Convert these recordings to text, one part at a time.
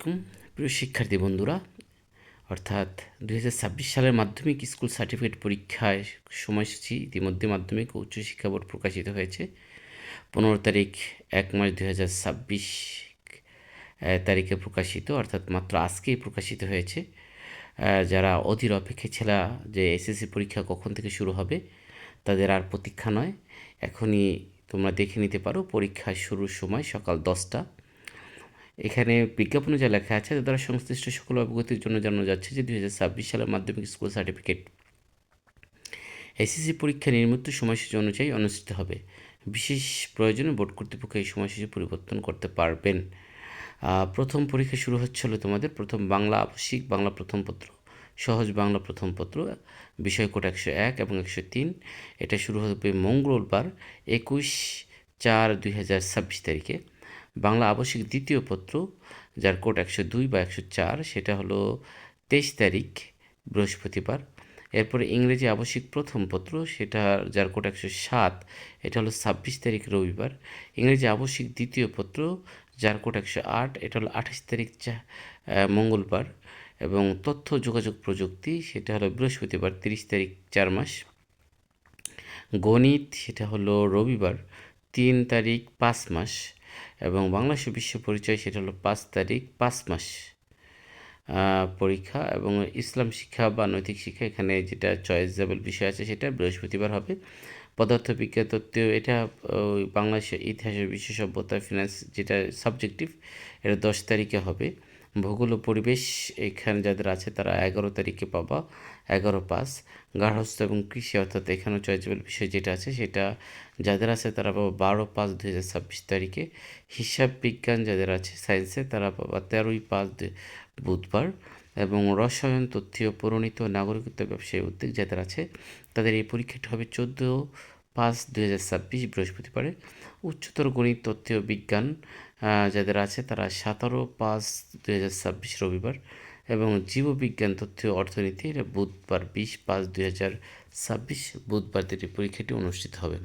আলাইকুম প্রিয় শিক্ষার্থী বন্ধুরা। অর্থাৎ ২০২৬ সালের মাধ্যমিক স্কুল সার্টিফিকেট পরীক্ষায় সময়সূচি ইতিমধ্যে মাধ্যমিক ও উচ্চশিক্ষা বোর্ড প্রকাশিত হয়েছে। 15 তারিখ 1 মাস ২০২৬ তারিখে প্রকাশিত, অর্থাৎ মাত্র আজকেই প্রকাশিত হয়েছে। যারা অধীর অপেক্ষা ছিল যে এসএসসি পরীক্ষা কখন থেকে শুরু হবে, তাদের আর প্রতীক্ষা নয়। এখনই তোমরা দেখে নিতে পারো পরীক্ষা শুরুর সময় সকাল 10টা। এখানে বিজ্ঞাপনে যা লেখা আছে তার দ্বারা সংশ্লিষ্ট সকল অবগতির জন্য জানানো যাচ্ছে যে ২০২৬ সালের মাধ্যমিক স্কুল সার্টিফিকেট এসএসসি পরীক্ষা নির্মিত সময়সূচি অনুযায়ী অনুষ্ঠিত হবে। বিশেষ প্রয়োজনে বোর্ড কর্তৃপক্ষ এই সময়সূচি পরিবর্তন করতে পারবেন। প্রথম পরীক্ষা শুরু হচ্ছিল তোমাদের প্রথম বাংলা আবশ্যিক, বাংলা প্রথম পত্র, সহজ বাংলা প্রথম পত্র, বিষয় কোড 101 এবং 103। এটা শুরু হবে মঙ্গলবার 21/4/2026 তারিখে। বাংলা আবশ্যিক দ্বিতীয় পত্র, যার কোড 102 বা 104, সেটা হলো 23 তারিখ বৃহস্পতিবার। এরপরে ইংরেজি আবশ্যিক প্রথম পত্র, সেটা যার কোড 107, এটা হলো 26 তারিখ রবিবার। ইংরেজি আবশ্যিক দ্বিতীয় পত্র, যার কোড 108, এটা হলো 28 তারিখ মঙ্গলবার। এবং তথ্য যোগাযোগ প্রযুক্তি, সেটা হলো বৃহস্পতিবার 30 তারিখ 4 মাস। গণিত, সেটা হলো রবিবার 3 তারিখ 5 মাস। এবং বাংলা বিশ্ব পরিচয়, সেটা হলো 5 তারিখ 5 মাস পরীক্ষা। এবং ইসলাম শিক্ষা বা নৈতিক শিক্ষা, এখানে যেটা চয়েসেবল বিষয় আছে সেটা বৃহস্পতিবার হবে। পদার্থবিজ্ঞান তত্ত্ব, এটা বাংলাদেশের ইতিহাসের বিশ্ব সভ্যতা ফিনান্স, যেটা সাবজেক্টিভ, এটা 10 তারিখে হবে। ভূগোল ও পরিবেশ, এখানে যাদের আছে তারা 11 তারিখে পাবা, 11/5। গার্হস্থ্য এবং কৃষি, অর্থাৎ এখানেও চয়েসেবল বিষয় যেটা আছে সেটা যাদের আছে তারা পাবা 12/5/2026 তারিখে। হিসাব বিজ্ঞান যাদের আছে সায়েন্সে তারা পাবা 13/5 বুধবার। এবং রসায়ন, তথ্যীয়, পরিণীত, নাগরিকত্ব, ব্যবসায়ী উদ্যোগ যাদের আছে তাদের এই পরীক্ষাটি হবে 14/5/2026 বৃহস্পতিবারে। উচ্চতর গণিত, তথ্যীয় বিজ্ঞান যাদের আছে তারা 17/5/2026 রবিবার। এবং জীববিজ্ঞান, তথ্য, অর্থনীতি, এটা বুধবার 20/5/2026 বুধবার পরীক্ষাটি অনুষ্ঠিত হবে।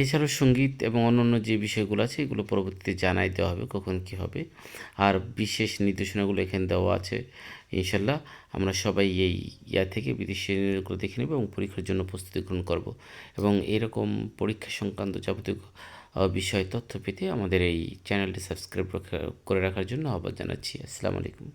এছাড়াও সঙ্গীত এবং অন্যান্য যে বিষয়গুলো আছে এগুলো পরবর্তীতে জানাই দেওয়া হবে কখন কী হবে। আর বিশেষ নির্দেশনাগুলো এখানে দেওয়া আছে। ইনশাল্লাহ আমরা সবাই এই থেকে বিদেশি নির্দেশনাগুলো দেখে নেব এবং পরীক্ষার জন্য প্রস্তুতি গ্রহণ করব। এবং এরকম পরীক্ষা সংক্রান্ত যাবতীয় বিষয় তথ্য পেতে আমাদের এই চ্যানেলটি সাবস্ক্রাইব করে রাখার জন্য আহ্বান জানাচ্ছি। আসসালামু আলাইকুম।